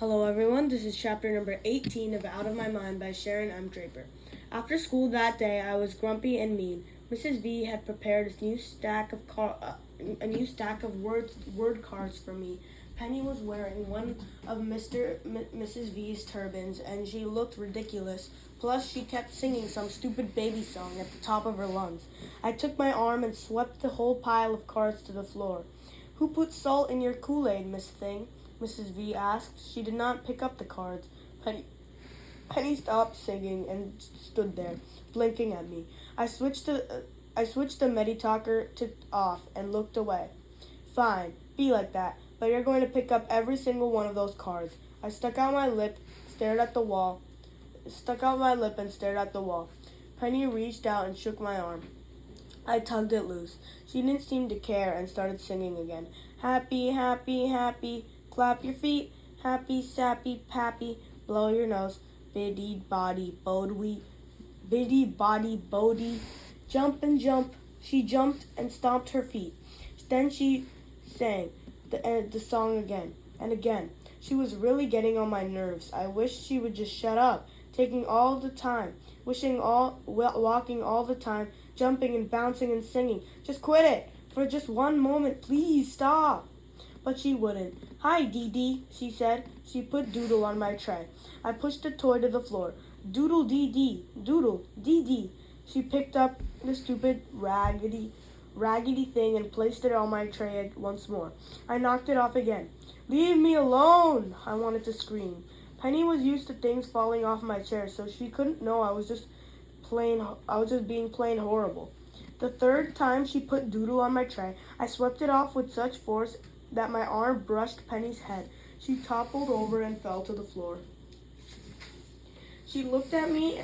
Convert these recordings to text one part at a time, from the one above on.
Hello everyone, this is chapter number 18 of Out of My Mind by Sharon. I'm Draper. After school that day, I was grumpy and mean. Mrs. V had prepared a new stack of word cards for me. Penny was wearing one of Mrs. V's turbans, and she looked ridiculous. Plus, she kept singing some stupid baby song at the top of her lungs. I took my arm and swept the whole pile of cards to the floor. "Who put salt in your Kool-Aid, Miss Thing?" Mrs. V asked. She did not pick up the cards. Penny stopped singing and stood there, blinking at me. I switched the Medi-Talker to off and looked away. "Fine, be like that, but you're going to pick up every single one of those cards." I stuck out my lip, stared at the wall. Penny reached out and shook my arm. I tugged it loose. She didn't seem to care and started singing again. "Happy, happy, happy. Clap your feet, happy, sappy, pappy, blow your nose, biddy body bodie, jump and jump." She jumped and stomped her feet. Then she sang the song again and again. She was really getting on my nerves. I wished she would just shut up, walking all the time, jumping and bouncing and singing. "Just quit it for just one moment, please stop." But she wouldn't. "Hi, Dee Dee," she said. She put Doodle on my tray. I pushed the toy to the floor. "Doodle Dee Dee, Doodle Dee Dee." She picked up the stupid raggedy thing and placed it on my tray once more. I knocked it off again. "Leave me alone!" I wanted to scream. Penny was used to things falling off my chair, so she couldn't know I was just being plain horrible. The third time she put Doodle on my tray, I swept it off with such force that my arm brushed Penny's head. She toppled over and fell to the floor. She looked at me,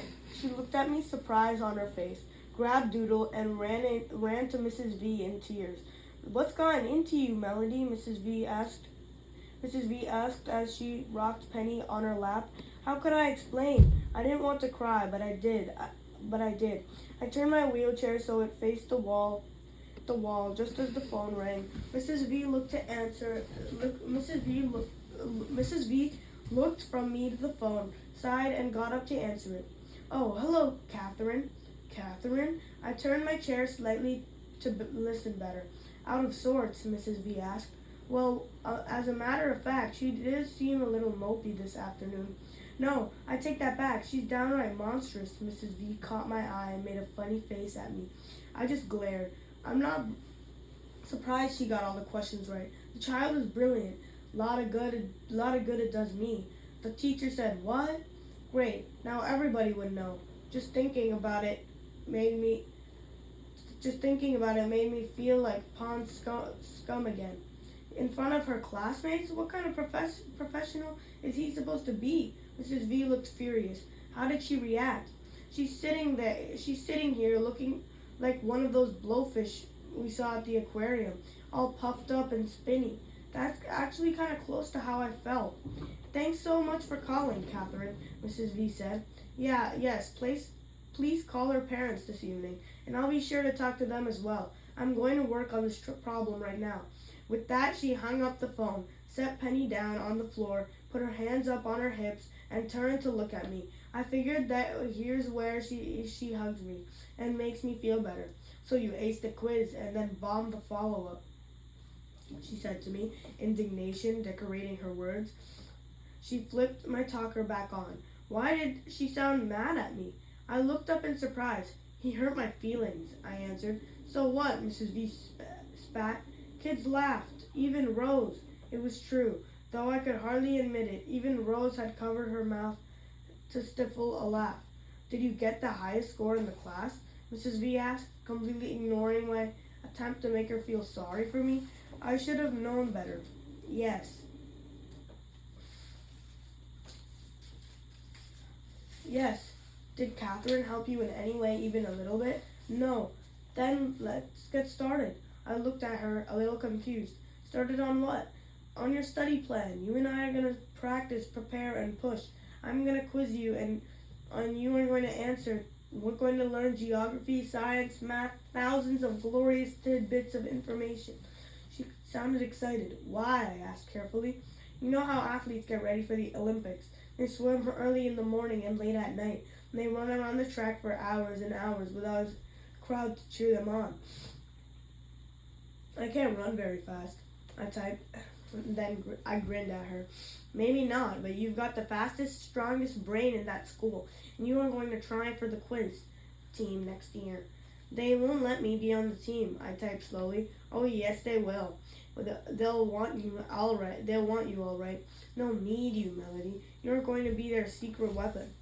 surprise on her face, grabbed Doodle, and ran to Mrs. V in tears. "What's gone into you, Melody?" Mrs. V asked as she rocked Penny on her lap. How could I explain? I didn't want to cry, but I did. I turned my wheelchair so it faced the wall just as the phone rang. Mrs. V looked from me to the phone, sighed, and got up to answer it. "Oh, hello, Catherine." "Catherine?" I turned my chair slightly to listen better. "Out of sorts?" Mrs. V asked. "Well, as a matter of fact, she did seem a little mopey this afternoon." "No, I take that back. She's downright monstrous." Mrs. V caught my eye and made a funny face at me. I just glared. I'm not surprised she got all the questions right. The child is brilliant. Lot of good it does me. The teacher said, "What?" Great. Now everybody would know. Just thinking about it made me feel like pond scum again. In front of her classmates? What kind of professional is he supposed to be? Mrs. V looked furious. How did she react? She's sitting here looking like one of those blowfish we saw at the aquarium, all puffed up and spinny. That's actually kind of close to how I felt. "Thanks so much for calling, Catherine," Mrs. V said. Yes, please call her parents this evening, and I'll be sure to talk to them as well. I'm going to work on this problem right now." With that, she hung up the phone, set Penny down on the floor, put her hands up on her hips, and turned to look at me. I figured that here's where she hugs me and makes me feel better. "So you aced the quiz and then bombed the follow-up," she said to me, indignation decorating her words. She flipped my talker back on. Why did she sound mad at me? I looked up in surprise. "He hurt my feelings," I answered. "So what?" Mrs. V spat. Kids laughed, even Rose. It was true, though I could hardly admit it. Even Rose had covered her mouth to stifle a laugh. "Did you get the highest score in the class?" Mrs. V asked, completely ignoring my attempt to make her feel sorry for me. I should have known better. Yes. "Yes." "Did Catherine help you in any way, even a little bit?" "No." "Then let's get started." I looked at her, a little confused. "Started on what?" "On your study plan. You and I are going to practice, prepare, and push. I'm going to quiz you, and you are going to answer. We're going to learn geography, science, math, thousands of glorious tidbits of information." She sounded excited. "Why?" I asked carefully. You know how athletes get ready for the Olympics. They swim early in the morning and late at night. And they run around the track for hours and hours without a crowd to cheer them on. I can't run very fast, I typed. Then I grinned at her. Maybe not, but you've got the fastest, strongest brain in that school, and you are going to try for the quiz team next year. They won't let me be on the team, I typed slowly. Oh yes, they will. But they'll want you all right. They'll want you all right. They'll need you, Melody. You're going to be their secret weapon.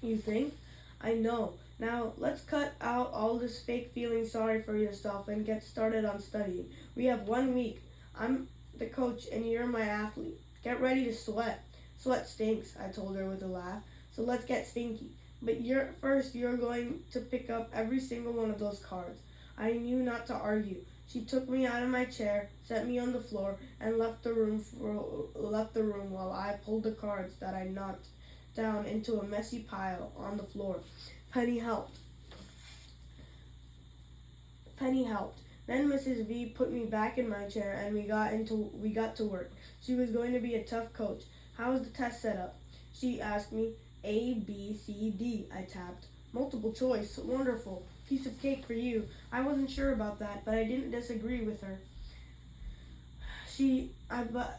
You think? I know. Now, let's cut out all this fake feeling sorry for yourself and get started on studying. We have 1 week. I'm the coach and you're my athlete. Get ready to sweat. Sweat stinks, I told her with a laugh. So let's get stinky. But you're going to pick up every single one of those cards. I knew not to argue. She took me out of my chair, set me on the floor, and left the room while I pulled the cards that I knocked down into a messy pile on the floor. Penny helped. Then Mrs. V put me back in my chair and we got to work. She was going to be a tough coach. How was the test set up? She asked me. A, B, C, D, I tapped. Multiple choice. Wonderful. Piece of cake for you. I wasn't sure about that, but I didn't disagree with her.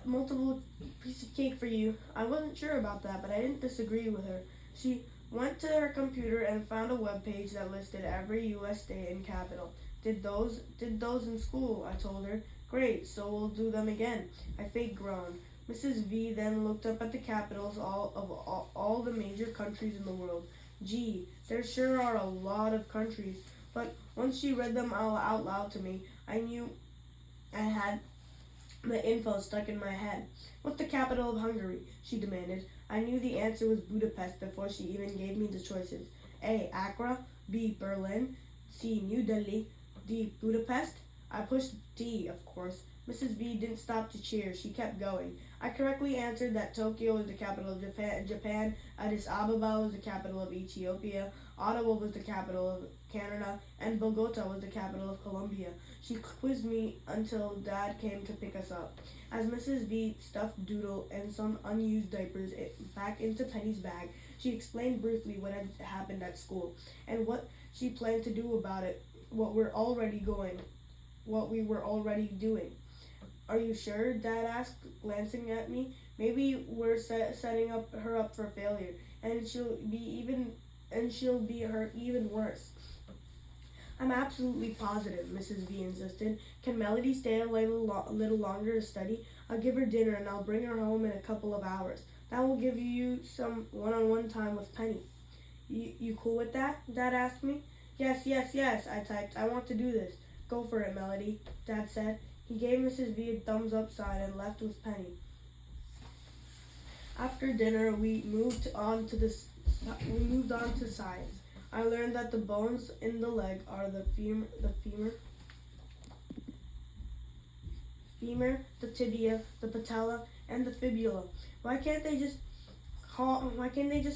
Multiple piece of cake for you. I wasn't sure about that, but I didn't disagree with her. She went to her computer and found a web page that listed every U.S. state and capital. Did those in school, I told her. Great, so we'll do them again. I fake groaned. Mrs. V then looked up at the capitals of all the major countries in the world. Gee, there sure are a lot of countries. But once she read them all out loud to me, I knew I had the info stuck in my head. What's the capital of Hungary? She demanded. I knew the answer was Budapest before she even gave me the choices. A. Accra. B. Berlin. C. New Delhi. D. Budapest. I pushed D, of course. Mrs. V didn't stop to cheer. She kept going. I correctly answered that Tokyo was the capital of Japan, Addis Ababa was the capital of Ethiopia, Ottawa was the capital of Canada, and Bogota was the capital of Colombia. She quizzed me until Dad came to pick us up. As Mrs. V stuffed Doodle and some unused diapers back into Penny's bag, she explained briefly what had happened at school and what she planned to do about it, what we were already doing. Are you sure? Dad asked, glancing at me. Maybe we're setting her up for failure, and she'll be hurt even worse. I'm absolutely positive, Mrs. V insisted. Can Melody stay a little longer to study? I'll give her dinner and I'll bring her home in a couple of hours. That will give you some one-on-one time with Penny. You cool with that? Dad asked me. Yes, I typed. I want to do this. Go for it, Melody, Dad said. He gave Mrs. V a thumbs-up sign and left with Penny. After dinner, we moved on to science. I learned that the bones in the leg are the femur, the tibia, the patella, and the fibula. Why can't they just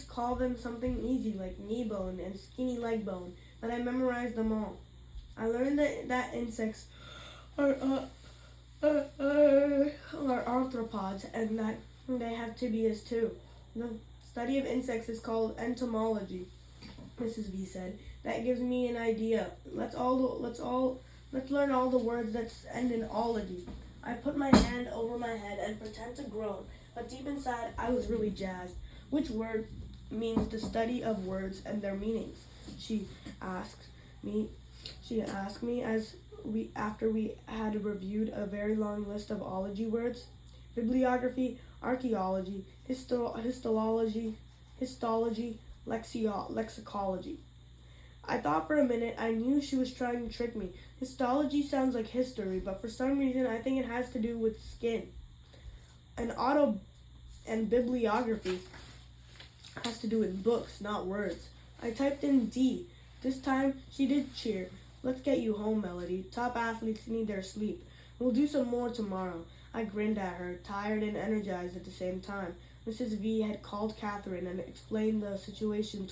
call them something easy like knee bone and skinny leg bone? But I memorized them all. I learned that insects are arthropods and that they have tibias too. The study of insects is called entomology, Mrs. V said. That gives me an idea. Let's learn all the words that end in ology. I put my hand over my head and pretend to groan, but deep inside I was really jazzed. Which word means the study of words and their meanings? She asked me after we had reviewed a very long list of ology words. Bibliography, archaeology, histology, lexicology. I thought for a minute. I knew she was trying to trick me. Histology sounds like history, but for some reason I think it has to do with skin. And bibliography has to do with books, not words. I typed in D. This time she did cheer. Let's get you home, Melody. Top athletes need their sleep. We'll do some more tomorrow. I grinned at her, tired and energized at the same time. Mrs. V had called Catherine and explained the situation.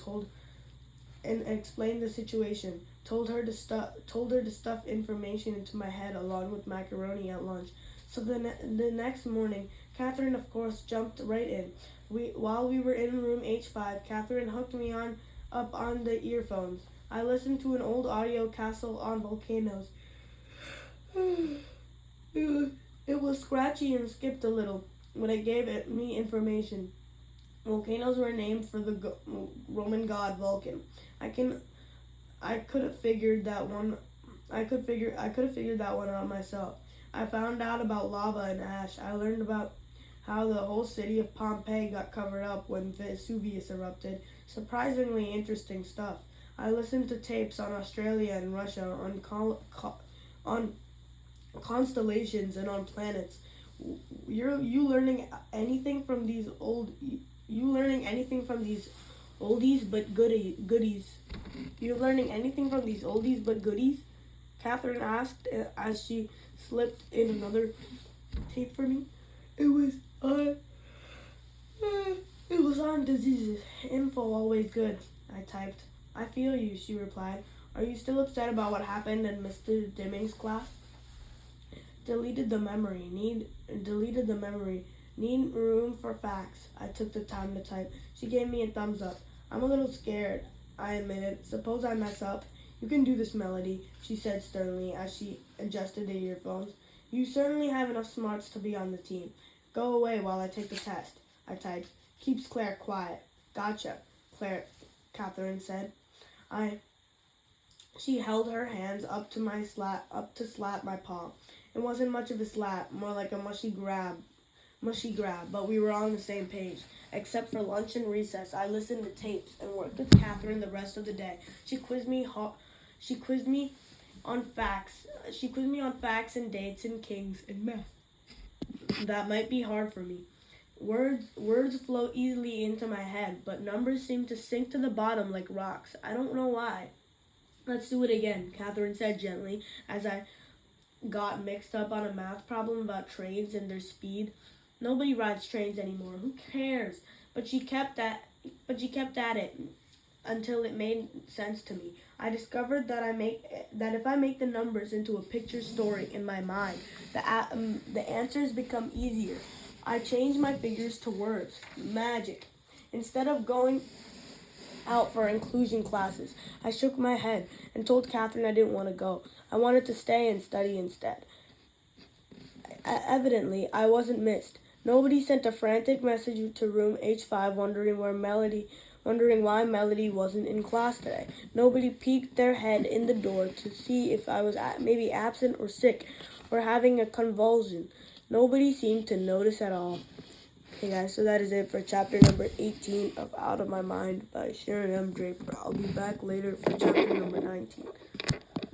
Told her to stuff information into my head along with macaroni at lunch. So the next morning, Catherine, of course, jumped right in. While we were in room H5, Catherine hooked me up on the earphones. I listened to an old audio castle on volcanoes. It was scratchy and skipped a little, but it gave me information. Volcanoes were named for the Roman god Vulcan. I could have figured that one. I could have figured that one out myself. I found out about lava and ash. I learned about how the whole city of Pompeii got covered up when Vesuvius erupted. Surprisingly interesting stuff. I listened to tapes on Australia and Russia on constellations and on planets. You learning anything from these oldies but goodies? You learning anything from these oldies but goodies? Catherine asked as she slipped in another tape for me. It was on diseases. Info always good, I typed. I feel you, she replied. Are you still upset about what happened in Mr. Dimming's class? Deleted the memory. Need room for facts. I took the time to type. She gave me a thumbs up. I'm a little scared, I admitted. Suppose I mess up. You can do this, Melody, she said sternly as she adjusted the earphones. You certainly have enough smarts to be on the team. Go away while I take the test, I typed. Keeps Claire quiet. Gotcha, Catherine said. She held her hands up to slap my palm. It wasn't much of a slap, more like a mushy grab, but we were on the same page. Except for lunch and recess, I listened to tapes and worked with Catherine the rest of the day. She quizzed me on facts. She quizzed me on facts and dates and kings and math. That might be hard for me. Words flow easily into my head, but numbers seem to sink to the bottom like rocks. I don't know why. Let's do it again, Catherine said gently as I got mixed up on a math problem about trains and their speed. Nobody rides trains anymore. Who cares? But she kept at it until it made sense to me. I discovered that if I make the numbers into a picture story in my mind, the answers become easier. I changed my figures to words. Magic. Instead of going out for inclusion classes, I shook my head and told Catherine I didn't want to go. I wanted to stay and study instead. Evidently, I wasn't missed. Nobody sent a frantic message to room H5 wondering why Melody wasn't in class today. Nobody peeked their head in the door to see if I was maybe absent or sick or having a convulsion. Nobody seemed to notice at all. Okay guys, so that is it for chapter number 18 of Out of My Mind by Sharon M. Draper. I'll be back later for chapter number 19.